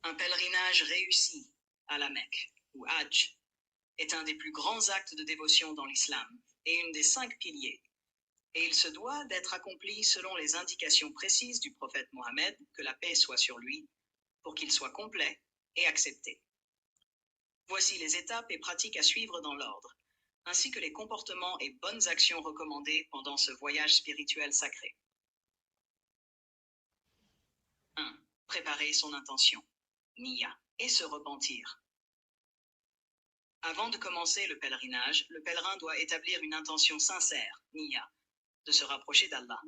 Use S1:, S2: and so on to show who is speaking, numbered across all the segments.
S1: Un pèlerinage réussi à la Mecque, ou Hajj, est un des plus grands actes de dévotion dans l'islam et une des 5 piliers, et il se doit d'être accompli selon les indications précises du prophète Mohammed, que la paix soit sur lui, pour qu'il soit complet et accepté. Voici les étapes et pratiques à suivre dans l'ordre, ainsi que les comportements et bonnes actions recommandées pendant ce voyage spirituel sacré. 1. Préparer son intention, niya, et se repentir. Avant de commencer le pèlerinage, le pèlerin doit établir une intention sincère, niya, de se rapprocher d'Allah.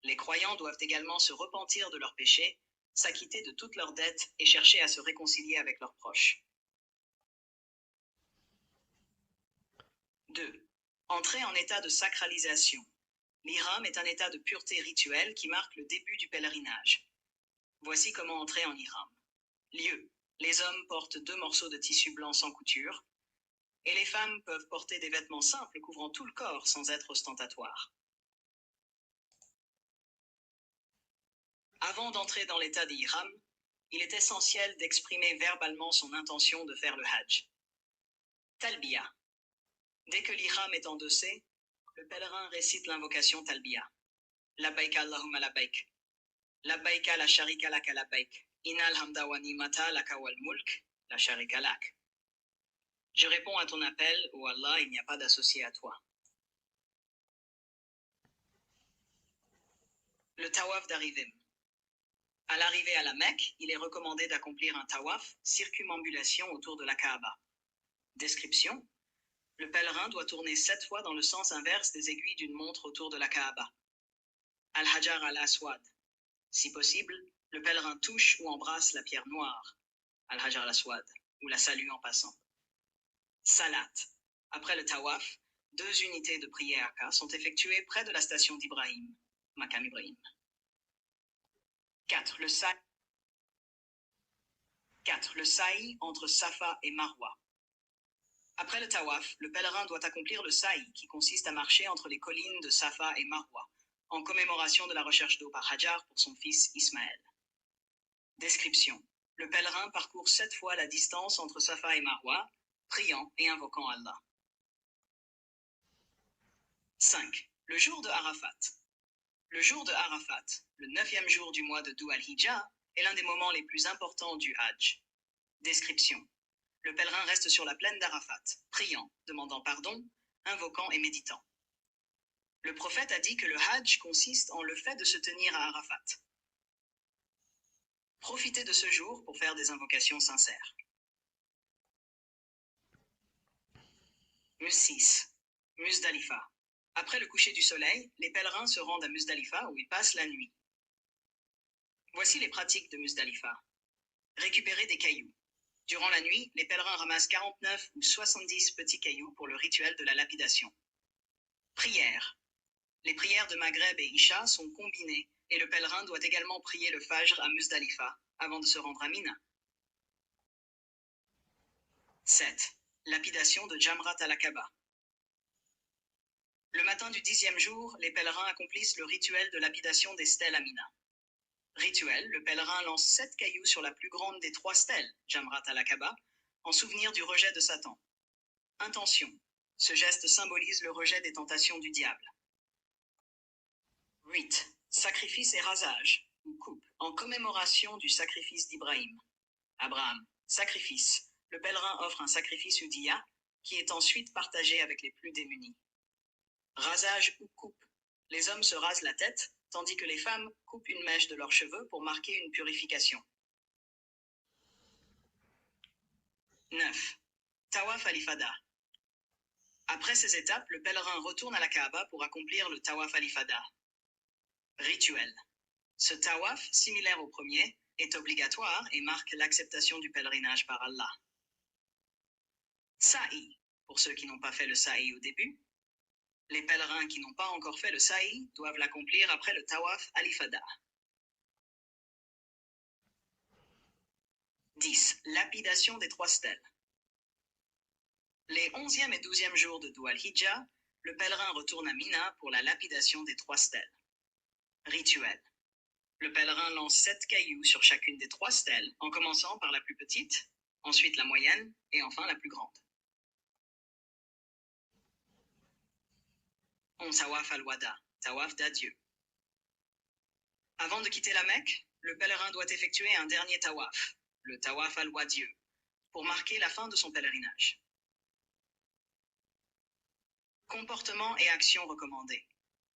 S1: Les croyants doivent également se repentir de leurs péchés, s'acquitter de toutes leurs dettes et chercher à se réconcilier avec leurs proches. 2. Entrer en état de sacralisation. L'ihram est un état de pureté rituelle qui marque le début du pèlerinage. Voici comment entrer en ihram. Lieu. Les hommes portent 2 morceaux de tissu blanc sans couture, et les femmes peuvent porter des vêtements simples couvrant tout le corps sans être ostentatoires. Avant d'entrer dans l'état d'ihram, il est essentiel d'exprimer verbalement son intention de faire le hajj. Talbiya. Dès que l'ihram est endossé, le pèlerin récite l'invocation Talbiya. Labbaik Allahumma labbaik. Labbaik la sharika laka labbaik. Innal hamda wa ni'mata laka wal mulk la sharika lak. Je réponds à ton appel, ô Allah, il n'y a pas d'associé à toi. Le tawaf d'arrivée. À l'arrivée à la Mecque, il est recommandé d'accomplir un tawaf, circumambulation autour de la Kaaba. Description. Le pèlerin doit tourner 7 fois dans le sens inverse des aiguilles d'une montre autour de la Kaaba. Al-Hajar al-Aswad. Si possible, le pèlerin touche ou embrasse la pierre noire, Al-Hajar al-Aswad, ou la salue en passant. Salat. Après le tawaf, 2 unités de prière sont effectuées près de la station d'Ibrahim, Makam Ibrahim. 4. Le sa'i entre Safa et Marwa. Après le tawaf, le pèlerin doit accomplir le sa'i, qui consiste à marcher entre les collines de Safa et Marwa, en commémoration de la recherche d'eau par Hajar pour son fils Ismaël. Description. Le pèlerin parcourt 7 fois la distance entre Safa et Marwa, priant et invoquant Allah. 5. Le jour de Arafat. Le jour de Arafat, le 9e jour du mois de Dhu al-Hijjah, est l'un des moments les plus importants du Hajj. Description. Le pèlerin reste sur la plaine d'Arafat, priant, demandant pardon, invoquant et méditant. Le prophète a dit que le Hajj consiste en le fait de se tenir à Arafat. Profitez de ce jour pour faire des invocations sincères. 6. Muzdalifa. Après le coucher du soleil, les pèlerins se rendent à Muzdalifa où ils passent la nuit. Voici les pratiques de Muzdalifa. Récupérer des cailloux. Durant la nuit, les pèlerins ramassent 49 ou 70 petits cailloux pour le rituel de la lapidation. Prière. Les prières de Maghreb et Isha sont combinées et le pèlerin doit également prier le Fajr à Muzdalifa avant de se rendre à Mina. 7. Lapidation de Jamrat al-Aqaba. Le matin du 10e jour, les pèlerins accomplissent le rituel de lapidation des stèles à Mina. Rituel, le pèlerin lance 7 cailloux sur la plus grande des 3 stèles, Jamrat al-Aqaba, en souvenir du rejet de Satan. Intention. Ce geste symbolise le rejet des tentations du diable. 8. Sacrifice et rasage, ou coupe, en commémoration du sacrifice d'Ibrahim. Abraham. Sacrifice. Le pèlerin offre un sacrifice udiya, qui est ensuite partagé avec les plus démunis. Rasage ou coupe. Les hommes se rasent la tête, tandis que les femmes coupent une mèche de leurs cheveux pour marquer une purification. 9. Tawaf al-Ifada. Après ces étapes, le pèlerin retourne à la Kaaba pour accomplir le Tawaf al-Ifada. Rituel. Ce tawaf, similaire au premier, est obligatoire et marque l'acceptation du pèlerinage par Allah. Sa'i. Pour ceux qui n'ont pas fait le sa'i au début, les pèlerins qui n'ont pas encore fait le sa'i doivent l'accomplir après le tawaf al-Ifada. 10. Lapidation des 3 stèles. Les 11e et 12e jours de Dhu al-Hijjah, le pèlerin retourne à Mina pour la lapidation des 3 stèles. Rituel. Le pèlerin lance 7 cailloux sur chacune des 3 stèles, en commençant par la plus petite, ensuite la moyenne et enfin la plus grande. On tawaf al-wada, tawaf d'adieu. Avant de quitter la Mecque, le pèlerin doit effectuer un dernier tawaf, le tawaf al-wadieu, pour marquer la fin de son pèlerinage. Comportements et actions recommandés.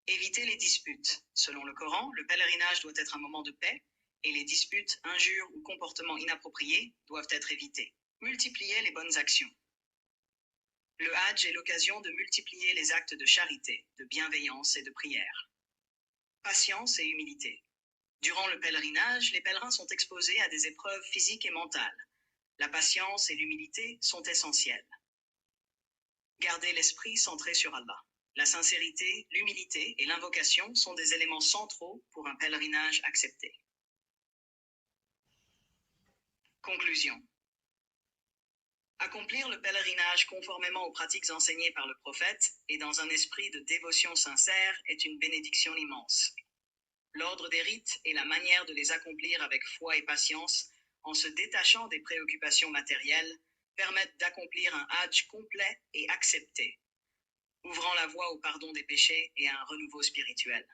S1: Éviter les disputes. Selon le Coran, le pèlerinage doit être un moment de paix et les disputes, injures ou comportements inappropriés doivent être évités. Multiplier les bonnes actions. Le Hajj est l'occasion de multiplier les actes de charité, de bienveillance et de prière. Patience et humilité. Durant le pèlerinage, les pèlerins sont exposés à des épreuves physiques et mentales. La patience et l'humilité sont essentielles. Garder l'esprit centré sur Allah. La sincérité, l'humilité et l'invocation sont des éléments centraux pour un pèlerinage accepté. Conclusion. Accomplir le pèlerinage conformément aux pratiques enseignées par le prophète et dans un esprit de dévotion sincère est une bénédiction immense. L'ordre des rites et la manière de les accomplir avec foi et patience, en se détachant des préoccupations matérielles, permettent d'accomplir un Hajj complet et accepté, ouvrant la voie au pardon des péchés et à un renouveau spirituel.